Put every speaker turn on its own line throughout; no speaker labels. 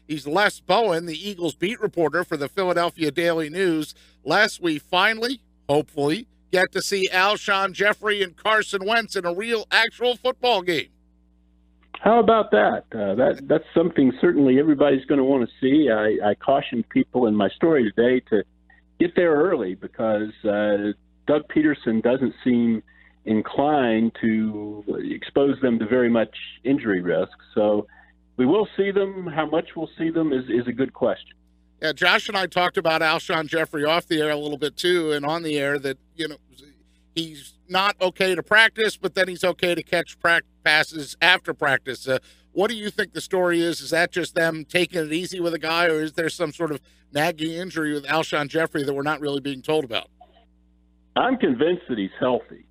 He's Les Bowen, the Eagles beat reporter for the Philadelphia Daily News. Les, we finally, hopefully, get to see Alshon Jeffery and Carson Wentz in a real, actual football game.
How about that? That's something certainly everybody's going to want to see. I cautioned people in my story today to get there early because Doug Pederson doesn't seem inclined to expose them to very much injury risk. So we will see them. How much we'll see them is a good question.
Yeah, Josh and I talked about Alshon Jeffery off the air a little bit too, and on the air that, he's not okay to practice, but then he's okay to catch passes after practice. What do you think the story is? Is that just them taking it easy with a guy, or is there some sort of nagging injury with Alshon Jeffery that we're not really being told about?
I'm convinced that he's healthy.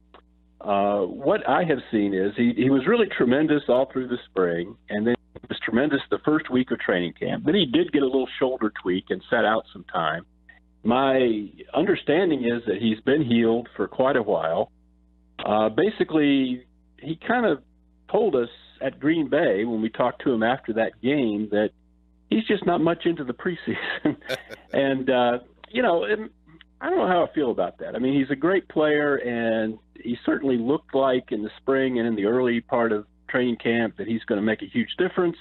What I have seen is he was really tremendous all through the spring, and then he was tremendous the first week of training camp. Then he did get a little shoulder tweak and sat out some time. My understanding is that he's been healed for quite a while. Basically, he kind of told us at Green Bay when we talked to him after that game that he's just not much into the preseason. And, I don't know how I feel about that. I mean, he's a great player, and he certainly looked like in the spring and in the early part of training camp that he's going to make a huge difference.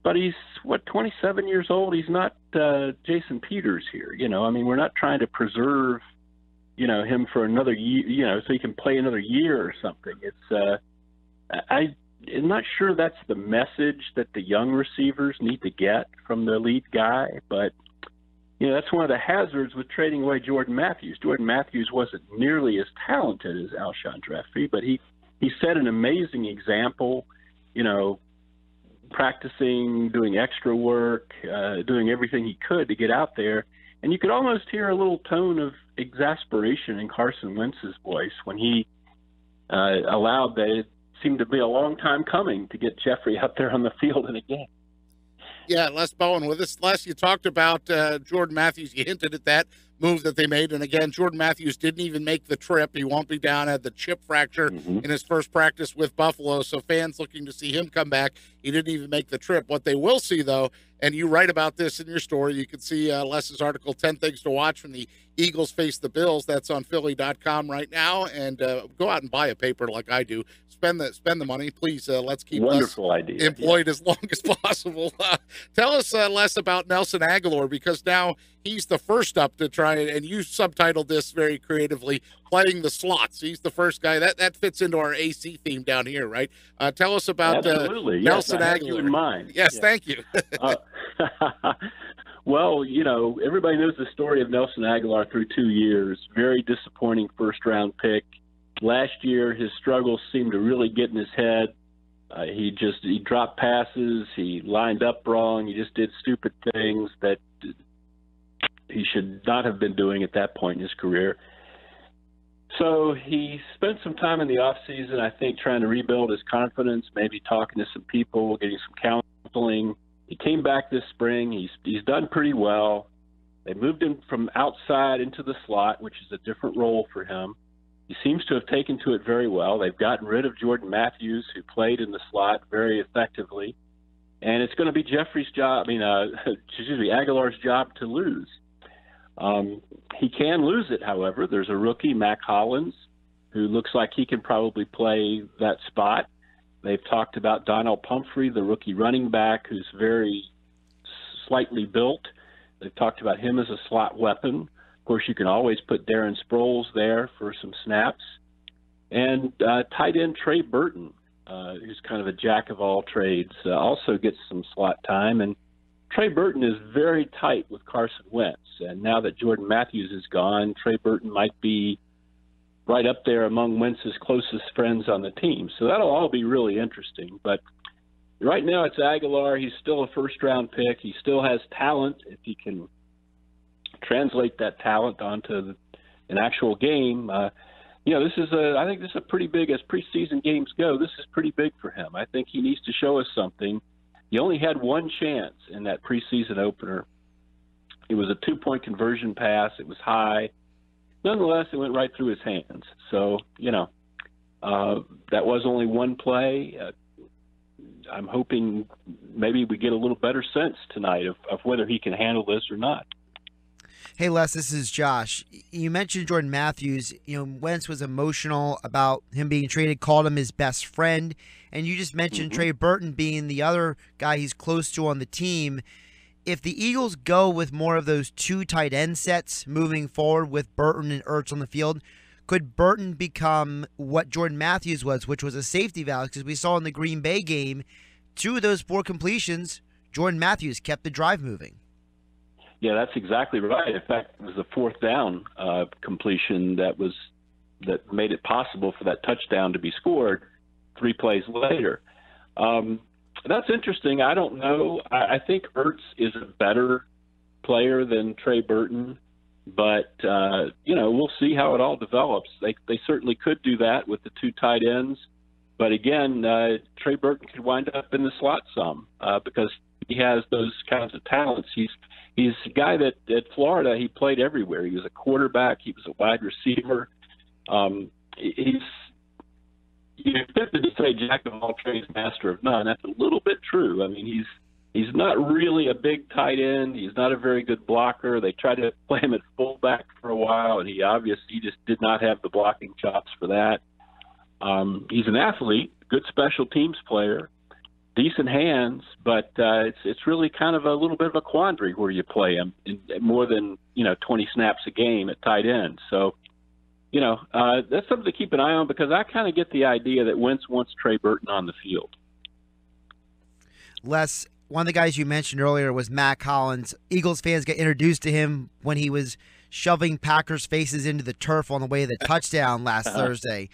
But he's, 27 years old? He's not Jason Peters here. We're not trying to preserve, him for another year, so he can play another year or something. I'm not sure that's the message that the young receivers need to get from the lead guy. But, that's one of the hazards with trading away Jordan Matthews. Jordan Matthews wasn't nearly as talented as Alshon Jeffery, but he set an amazing example, practicing, doing extra work, doing everything he could to get out there. And you could almost hear a little tone of exasperation in Carson Wentz's voice when he allowed that it seemed to be a long time coming to get Jeffery out there on the field in a game.
Yeah, Les Bowen with us. Les, you talked about Jordan Matthews. You hinted at that move that they made. And again, Jordan Matthews didn't even make the trip. He won't be down, had the chip fracture in his first practice with Buffalo. So fans looking to see him come back. He didn't even make the trip. What they will see, though, and you write about this in your story, you can see Les's article, 10 Things to Watch when the Eagles face the Bills. That's on Philly.com right now. And go out and buy a paper like I do. Spend the money, please. Let's keep
Wonderful idea.
Employed as long as possible. Tell us less about Nelson Agholor, because now he's the first up to try, and you subtitled this very creatively, playing the slots. He's the first guy. That fits into our AC theme down here, right? Tell us about Nelson Agholor.
You in mind.
Yes, thank you.
Well, everybody knows the story of Nelson Agholor through 2 years. Very disappointing first-round pick. Last year, his struggles seemed to really get in his head. He dropped passes. He lined up wrong. He just did stupid things that he should not have been doing at that point in his career. So he spent some time in the offseason, I think, trying to rebuild his confidence, maybe talking to some people, getting some counseling. He came back this spring. He's done pretty well. They moved him from outside into the slot, which is a different role for him. He seems to have taken to it very well. They've gotten rid of Jordan Matthews, who played in the slot very effectively. And it's going to be Agholor's job to lose. He can lose it, however. There's a rookie, Mac Hollins, who looks like he can probably play that spot. They've talked about Donnell Pumphrey, the rookie running back, who's very slightly built. They've talked about him as a slot weapon. Of course, you can always put Darren Sproles there for some snaps. And tight end Trey Burton, who's kind of a jack of all trades, also gets some slot time. And Trey Burton is very tight with Carson Wentz. And now that Jordan Matthews is gone, Trey Burton might be right up there among Wentz's closest friends on the team. So that'll all be really interesting. But right now it's Agholor. He's still a first-round pick. He still has talent if he can translate that talent onto an actual game. I think this is a pretty big, as preseason games go, this is pretty big for him. I think he needs to show us something. He only had one chance in that preseason opener. It was a 2-point conversion pass. It was high. Nonetheless, it went right through his hands. So, that was only one play. I'm hoping maybe we get a little better sense tonight of whether he can handle this or not.
Hey, Les, this is Josh. You mentioned Jordan Matthews. Wentz was emotional about him being traded, called him his best friend. And you just mentioned Trey Burton being the other guy he's close to on the team. If the Eagles go with more of those two tight end sets moving forward with Burton and Ertz on the field, could Burton become what Jordan Matthews was, which was a safety valve? Because we saw in the Green Bay game, 2 of those 4 completions, Jordan Matthews kept the drive moving.
Yeah, that's exactly right. In fact, it was a 4th down completion that made it possible for that touchdown to be scored 3 plays later. That's interesting. I don't know. I think Ertz is a better player than Trey Burton, but we'll see how it all develops. They certainly could do that with the 2 tight ends, but again, Trey Burton could wind up in the slot some because he has those kinds of talents. He's a guy that at Florida, he played everywhere. He was a quarterback. He was a wide receiver. He's tempted to say jack of all trades, master of none. That's a little bit true. I mean, he's not really a big tight end. He's not a very good blocker. They tried to play him at fullback for a while, and he just did not have the blocking chops for that. He's an athlete, good special teams player, decent hands, but it's really kind of a little bit of a quandary where you play him in more than 20 snaps a game at tight end. So, that's something to keep an eye on because I kind of get the idea that Wentz wants Trey Burton on the field.
Les, one of the guys you mentioned earlier was Matt Collins. Eagles fans got introduced to him when he was shoving Packers' faces into the turf on the way to the touchdown last Thursday.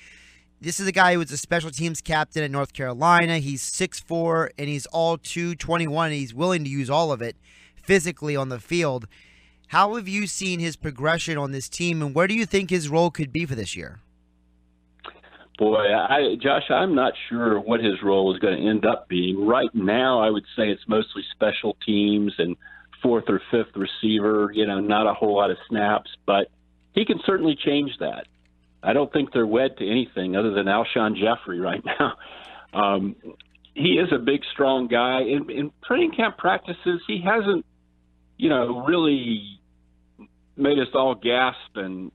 This is a guy who was a special teams captain at North Carolina. He's 6'4", and he's all 221. He's willing to use all of it physically on the field. How have you seen his progression on this team, and where do you think his role could be for this year?
Boy, Josh, I'm not sure what his role is going to end up being. Right now, I would say it's mostly special teams and 4th or 5th receiver, not a whole lot of snaps, but he can certainly change that. I don't think they're wed to anything other than Alshon Jeffery right now. He is a big, strong guy. In training camp practices, he hasn't, really made us all gasp and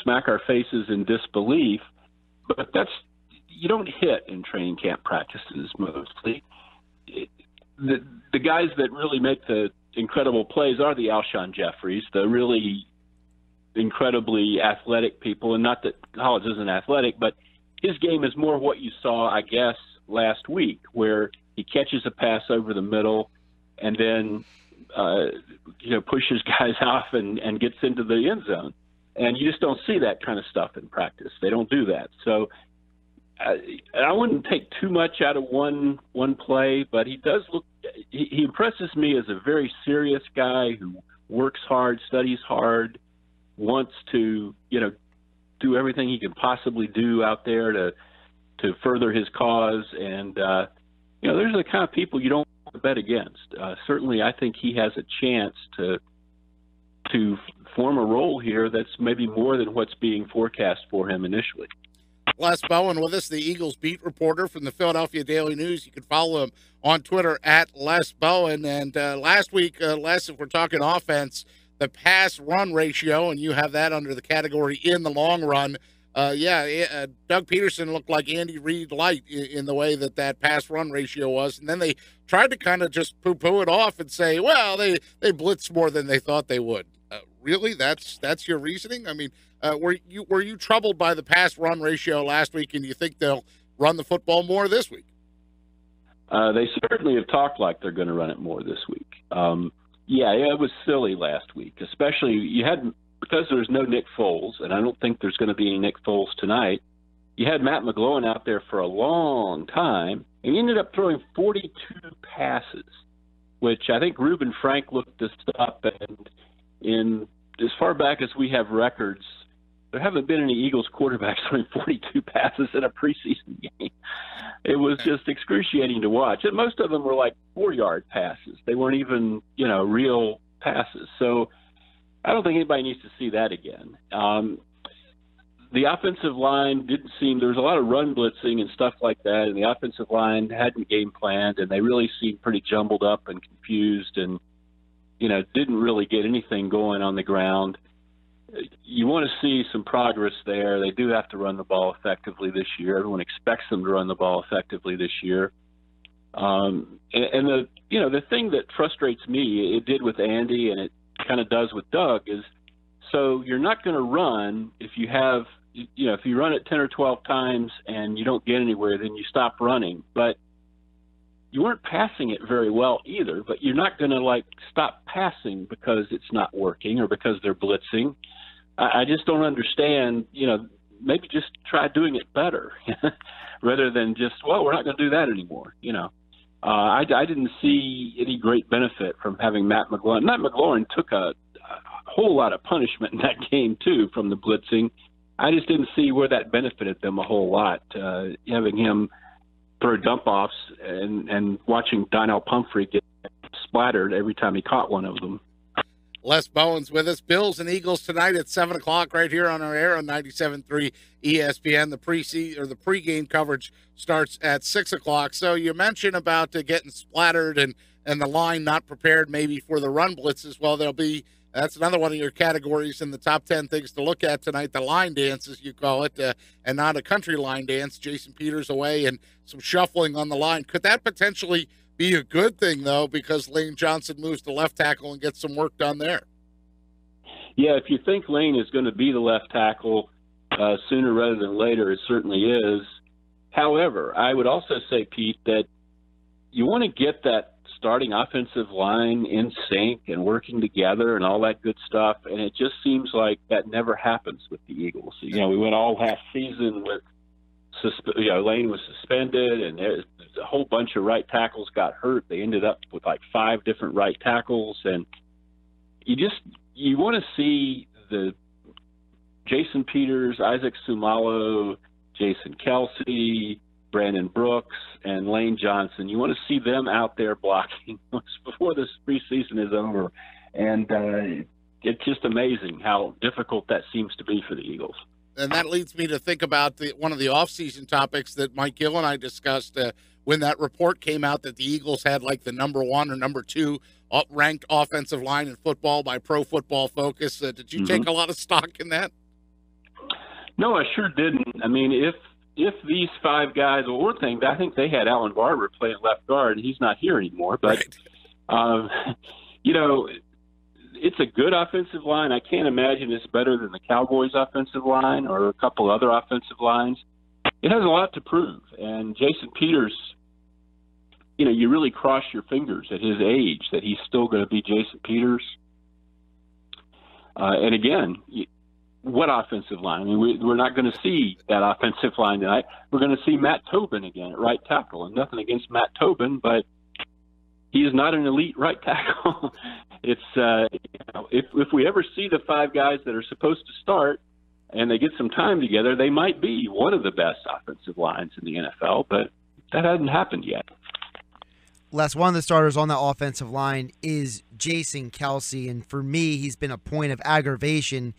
smack our faces in disbelief. But you don't hit in training camp practices mostly. The guys that really make the incredible plays are the Alshon Jeffreys, the really incredibly athletic people, and not that Collins isn't athletic, but his game is more what you saw, I guess, last week, where he catches a pass over the middle and then pushes guys off and gets into the end zone. And you just don't see that kind of stuff in practice. They don't do that. So I wouldn't take too much out of one play, but he does look – he impresses me as a very serious guy who works hard, studies hard, wants to, do everything he can possibly do out there to further his cause. And, there's the kind of people you don't want to bet against. Certainly, I think he has a chance to form a role here that's maybe more than what's being forecast for him initially.
Les Bowen with us, the Eagles beat reporter from the Philadelphia Daily News. You can follow him on Twitter at Les Bowen. And last week, Les, if we're talking offense, the pass-run ratio, and you have that under the category in the long run. Doug Pederson looked like Andy Reid light in the way that pass-run ratio was. And then they tried to kind of just poo-poo it off and say, well, they blitzed more than they thought they would. Really? That's your reasoning? I mean, were you troubled by the pass-run ratio last week, and you think they'll run the football more this week?
They certainly have talked like they're going to run it more this week. Yeah, it was silly last week, especially because there's no Nick Foles, and I don't think there's going to be any Nick Foles tonight. You had Matt McGloin out there for a long time, and he ended up throwing 42 passes, which I think Reuben Frank looked this up, and in as far back as we have records, there haven't been any Eagles quarterbacks throwing 42 passes in a preseason game. It was just excruciating to watch. And most of them were like 4-yard passes. They weren't even, real passes. So I don't think anybody needs to see that again. the offensive line didn't seem, there was a lot of run blitzing and stuff like that, and the offensive line hadn't game planned, and they really seemed pretty jumbled up and confused and, didn't really get anything going on the ground. You want to see some progress there. They do have to run the ball effectively this year. Everyone expects them to run the ball effectively this year. And the thing that frustrates me, it did with Andy and it kind of does with Doug, is so you're not going to run if you have, if you run it 10 or 12 times and you don't get anywhere, then you stop running. But you weren't passing it very well either, but you're not going to stop passing because it's not working or because they're blitzing. I just don't understand, maybe just try doing it better rather than just, well, we're not going to do that anymore. I didn't see any great benefit from having Matt McLaurin. Matt McLaurin took a whole lot of punishment in that game too from the blitzing. I just didn't see where that benefited them a whole lot. Having him throw dump offs and watching Donnell Pumphrey get splattered every time he caught one of them.
Les Bowen's with us. Bills and Eagles tonight at 7 o'clock right here on our air on 97.3 ESPN. The pregame coverage starts at 6 o'clock. So you mentioned about getting splattered and the line not prepared maybe for the run blitzes. Well, that's another one of your categories in the top 10 things to look at tonight, the line dance, as you call it, and not a country line dance. Jason Peters away and some shuffling on the line. Could that potentially be a good thing, though, because Lane Johnson moves to left tackle and gets some work done there?
Yeah, if you think Lane is going to be the left tackle sooner rather than later, it certainly is. However, I would also say, Pete, that you want to get that starting offensive line in sync and working together and all that good stuff, and it just seems like that never happens with the Eagles. We went all last season with Lane was suspended, and there's a whole bunch of right tackles got hurt. They ended up with 5 different right tackles, and you want to see the Jason Peters, Isaac Sumalo, Jason Kelce, Brandon Brooks, and Lane Johnson. You want to see them out there blocking before this preseason is over. And it's just amazing how difficult that seems to be for the Eagles.
And that leads me to think about one of the offseason topics that Mike Gill and I discussed when that report came out that the Eagles had the number 1 or number 2 ranked offensive line in football by Pro Football Focus. Did you take a lot of stock in that?
No, I sure didn't. I mean, if these 5 guys, one thing, I think they had Alan Barber playing left guard, and he's not here anymore. But,
right.
It's a good offensive line. I can't imagine it's better than the Cowboys' offensive line or a couple other offensive lines. It has a lot to prove. And Jason Peters, you really cross your fingers at his age that he's still going to be Jason Peters. And again, what offensive line? I mean, we're not going to see that offensive line tonight. We're going to see Matt Tobin again at right tackle. And nothing against Matt Tobin, but he is not an elite right tackle. It's if we ever see the 5 guys that are supposed to start and they get some time together, they might be one of the best offensive lines in the NFL, but that hasn't happened yet.
Les, one of the starters on the offensive line is Jason Kelce, and for me, he's been a point of aggravation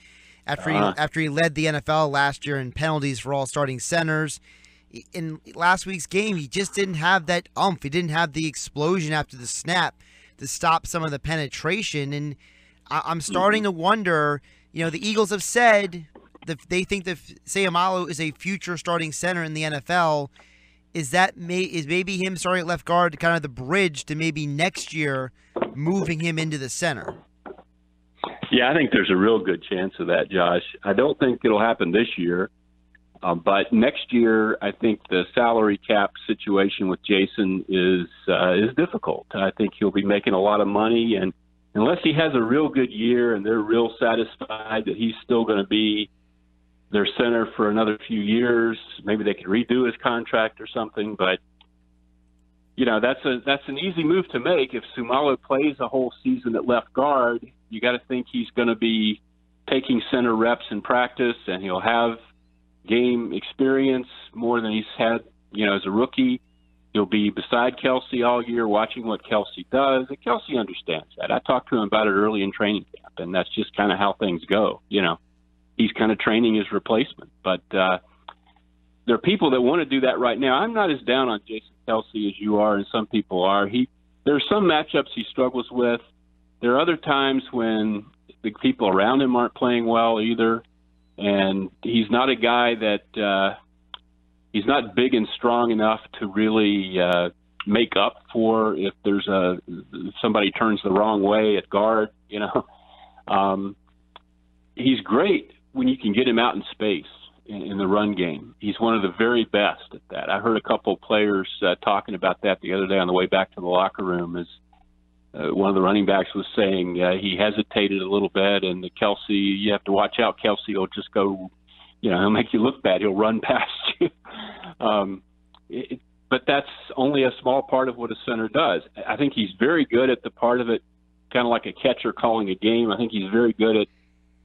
after he led the NFL last year in penalties for all starting centers. In last week's game, he just didn't have that umph. He didn't have the explosion after the snap to stop some of the penetration. And I'm starting to wonder, the Eagles have said that they think that Seumalo is a future starting center in the NFL. Is maybe him starting at left guard kind of the bridge to maybe next year moving him into the center?
Yeah, I think there's a real good chance of that, Josh. I don't think it'll happen this year. But next year, I think the salary cap situation with Jason is difficult. I think he'll be making a lot of money, and unless he has a real good year and they're real satisfied that he's still going to be their center for another few years, maybe they could redo his contract or something. But that's an easy move to make. If Sumalo plays a whole season at left guard, you got to think he's going to be taking center reps in practice, and he'll have game experience more than he's had, as a rookie. He'll be beside Kelce all year watching what Kelce does. And Kelce understands that. I talked to him about it early in training camp, and that's just kind of how things go. He he's kind of training his replacement. But there are people that want to do that right now. I'm not as down on Jason Kelce as you are, and some people are. There are some matchups he struggles with. There are other times when the people around him aren't playing well either, and he's not a guy that he's not big and strong enough to really make up for if there's somebody turns the wrong way at guard. He's great when you can get him out in space in the run game. He's one of the very best at that. I heard a couple of players talking about that the other day on the way back to the locker room. As one of the running backs was saying, he hesitated a little bit, and Kelce, you have to watch out. Kelce will just go, he'll make you look bad. He'll run past you. But that's only a small part of what a center does. I think he's very good at the part of it, kind of like a catcher calling a game. I think he's very good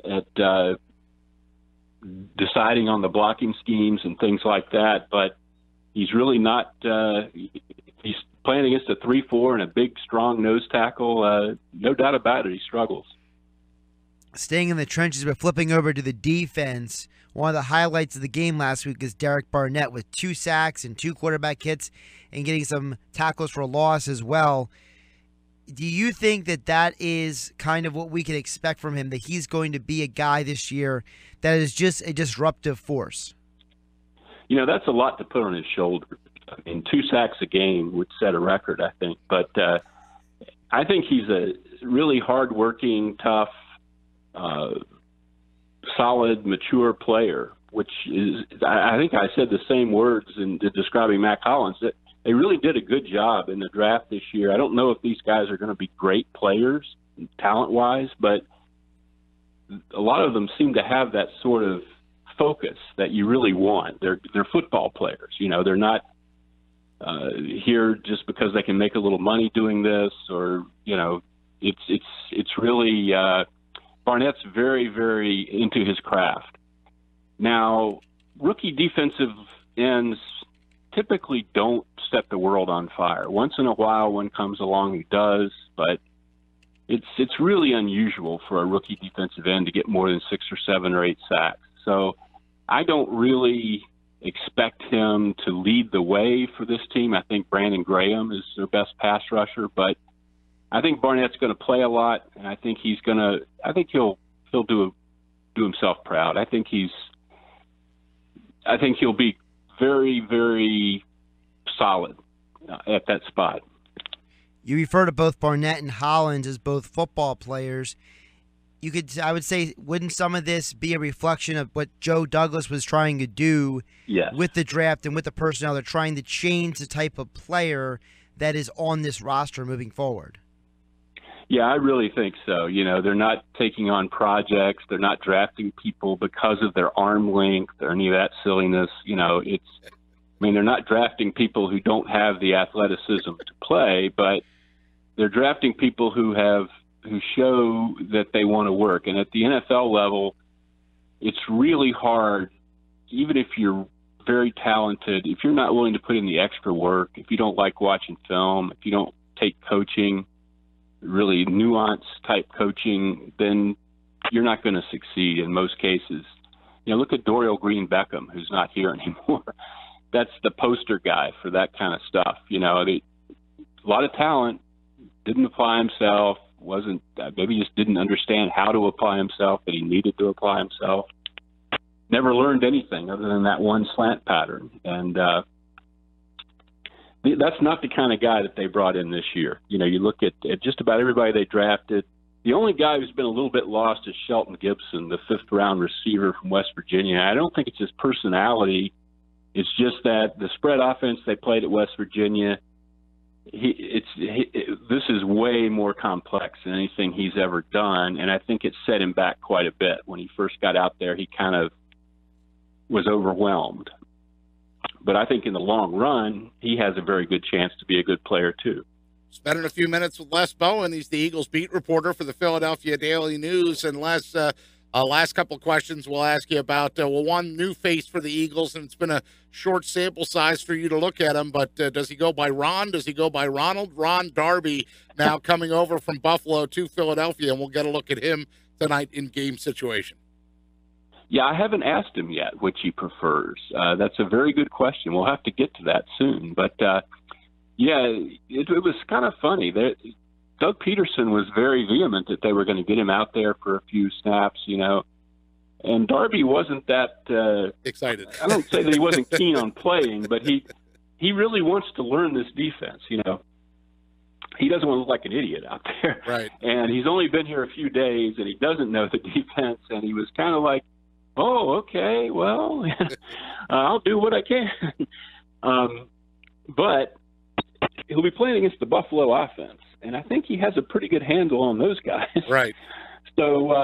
at deciding on the blocking schemes and things like that, but he's really not he's playing against a 3-4 and a big, strong nose tackle. No doubt about it, he struggles.
Staying in the trenches, but flipping over to the defense, one of the highlights of the game last week is Derek Barnett with 2 sacks and 2 quarterback hits and getting some tackles for a loss as well. Do you think that is kind of what we can expect from him, that he's going to be a guy this year that is just a disruptive force?
That's a lot to put on his shoulders. I mean, 2 sacks a game would set a record, I think. But I think he's a really hardworking, tough, solid, mature player, which is, I think I said the same words in describing Mac Hollins, that they really did a good job in the draft this year. I don't know if these guys are going to be great players talent-wise, but a lot of them seem to have that sort of focus that you really want. They're football players. They're not here just because they can make a little money doing this, or it's really Barnett's very, very into his craft. Now, rookie defensive ends typically don't set the world on fire. Once in a while, one comes along who does, but it's really unusual for a rookie defensive end to get more than 6 or 7 or 8 sacks. So I don't really expect him to lead the way for this team. I think Brandon Graham is their best pass rusher, but I think Barnett's going to play a lot, and I think he'll do himself proud. I think he'll be very, very solid at that spot.
You refer to both Barnett and Hollins as both football players. I would say, wouldn't some of this be a reflection of what Joe Douglas was trying to do with the draft and with the personnel? They're trying to change the type of player that is on this roster moving forward.
Yeah, I really think so. They're not taking on projects. They're not drafting people because of their arm length or any of that silliness. They're not drafting people who don't have the athleticism to play, but they're drafting people who show that they want to work. And at the NFL level, it's really hard, even if you're very talented, if you're not willing to put in the extra work, if you don't like watching film, if you don't take coaching, really nuanced type coaching, then you're not going to succeed in most cases. Look at Dorial Green Beckham, who's not here anymore. That's the poster guy for that kind of stuff. A lot of talent, didn't apply himself, maybe just didn't understand how to apply himself, that he needed to apply himself. Never learned anything other than that one slant pattern. And that's not the kind of guy that they brought in this year. You look at just about everybody they drafted. The only guy who's been a little bit lost is Shelton Gibson, the 5th-round receiver from West Virginia. I don't think it's his personality. It's just that the spread offense they played at West Virginia, this is way more complex than anything he's ever done, and I think it set him back quite a bit. When he first got out there, he kind of was overwhelmed. But I think in the long run, he has a very good chance to be a good player too.
Spending a few minutes with Les Bowen. He's the Eagles beat reporter for the Philadelphia Daily News. And Les, last couple of questions we'll ask you about, one new face for the Eagles, and it's been a short sample size for you to look at him, but does he go by Ron? Does he go by Ronald? Ron Darby now coming over from Buffalo to Philadelphia, and we'll get a look at him tonight in game situation.
Yeah, I haven't asked him yet which he prefers. That's a very good question. We'll have to get to that soon. But, yeah, it was kind of funny. Doug Pederson was very vehement that they were going to get him out there for a few snaps, and Darby wasn't that
excited.
I don't say that he wasn't keen on playing, but he really wants to learn this defense, He doesn't want to look like an idiot out there.
Right. And
he's only been here a few days, and he doesn't know the defense, and he was kind of like, oh, okay, well, I'll do what I can. But he'll be playing against the Buffalo offense, and I think he has a pretty good handle on those guys.
Right.
So,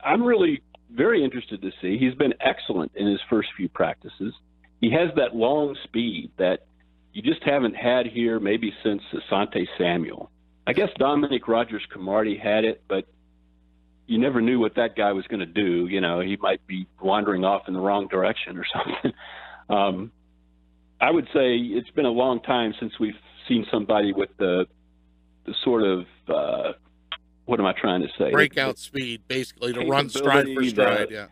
I'm really very interested to see. He's been excellent in his first few practices. He has that long speed that you just haven't had here maybe since Asante Samuel. I guess Dominic Rodgers-Cromartie had it, but you never knew what that guy was going to do. He might be wandering off in the wrong direction or something. I would say it's been a long time since we've seen somebody with the sort of what am I trying to say?
Breakout speed, basically, to run stride for stride.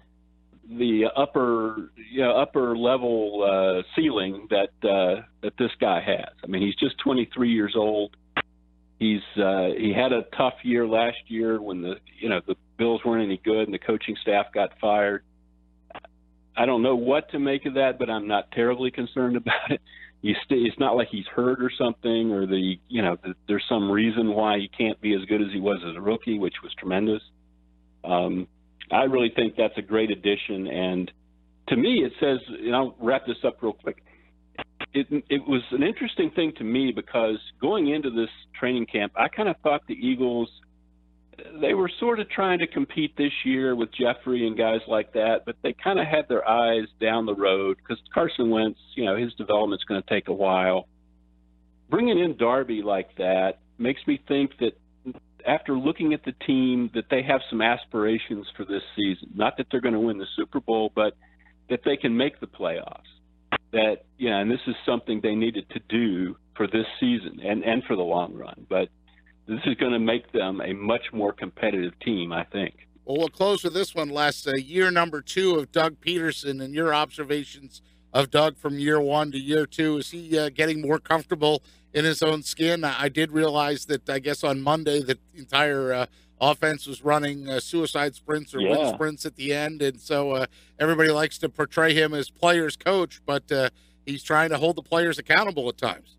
The upper level ceiling that this guy has. I mean, he's just 23 years old. He had a tough year last year when the Bills weren't any good and the coaching staff got fired. I don't know what to make of that, but I'm not terribly concerned about it. It's not like he's hurt or something, or there's some reason why he can't be as good as he was as a rookie, which was tremendous. I really think that's a great addition, and to me, it says, and I'll wrap this up real quick. It was an interesting thing to me because going into this training camp, I kind of thought the Eagles, they were sort of trying to compete this year with Jeffery and guys like that, but they kind of had their eyes down the road because Carson Wentz, his development's going to take a while. Bringing in Darby like that makes me think that after looking at the team, that they have some aspirations for this season. Not that they're going to win the Super Bowl, but that they can make the playoffs. That, and this is something they needed to do for this season and for the long run. But this is going to make them a much more competitive team, I think.
Well, we'll close with this one, Les. Year number 2 of Doug Pederson, and your observations of Doug from year 1 to year 2. Is he getting more comfortable in his own skin? I did realize that, I guess, on Monday, the entire offense was running suicide sprints or wind sprints at the end. And so everybody likes to portray him as players' coach, but he's trying to hold the players accountable at times.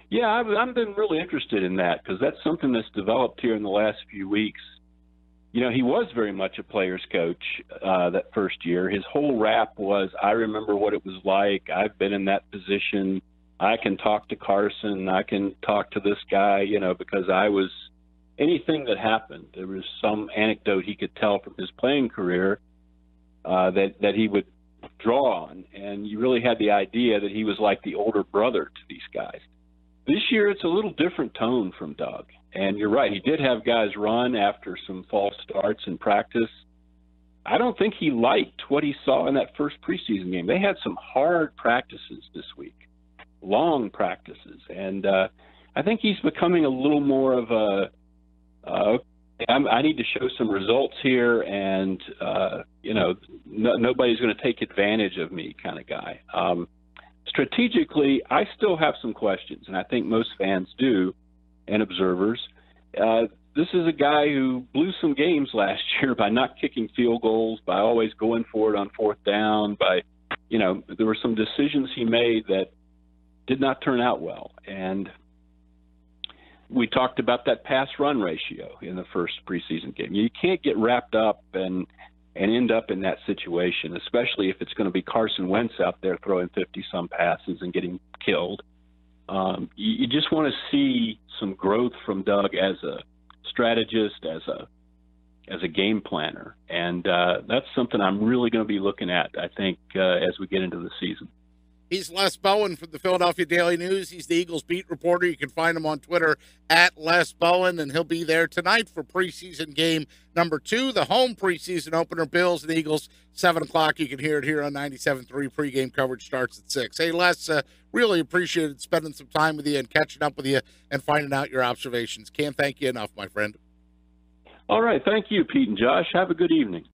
Yeah, I've been really interested in that because that's something that's developed here in the last few weeks. He was very much a player's coach that first year. His whole rap was, I remember what it was like. I've been in that position. I can talk to Carson. I can talk to this guy, because I was anything that happened. There was some anecdote he could tell from his playing career that he would draw on. And you really had the idea that he was like the older brother to these guys. This year, it's a little different tone from Doug. And you're right, he did have guys run after some false starts in practice. I don't think he liked what he saw in that first preseason game. They had some hard practices this week, long practices. And I think he's becoming a little more of I need to show some results here, and, nobody's going to take advantage of me kind of guy. Strategically, I still have some questions, and I think most fans do, and observers. This is a guy who blew some games last year by not kicking field goals, by always going for it on fourth down, by, there were some decisions he made that did not turn out well. And we talked about that pass-run ratio in the first preseason game. You can't get wrapped up and end up in that situation, especially if it's going to be Carson Wentz out there throwing 50-some passes and getting killed. You just want to see some growth from Doug as a strategist, as a game planner, and that's something I'm really going to be looking at, I think, as we get into the season.
He's Les Bowen from the Philadelphia Daily News. He's the Eagles beat reporter. You can find him on Twitter at Les Bowen, and he'll be there tonight for preseason game number 2, the home preseason opener, Bills and Eagles, 7 o'clock. You can hear it here on 97.3. Pregame coverage starts at 6. Hey, Les, really appreciated spending some time with you and catching up with you and finding out your observations. Can't thank you enough, my friend.
All right. Thank you, Pete and Josh. Have a good evening.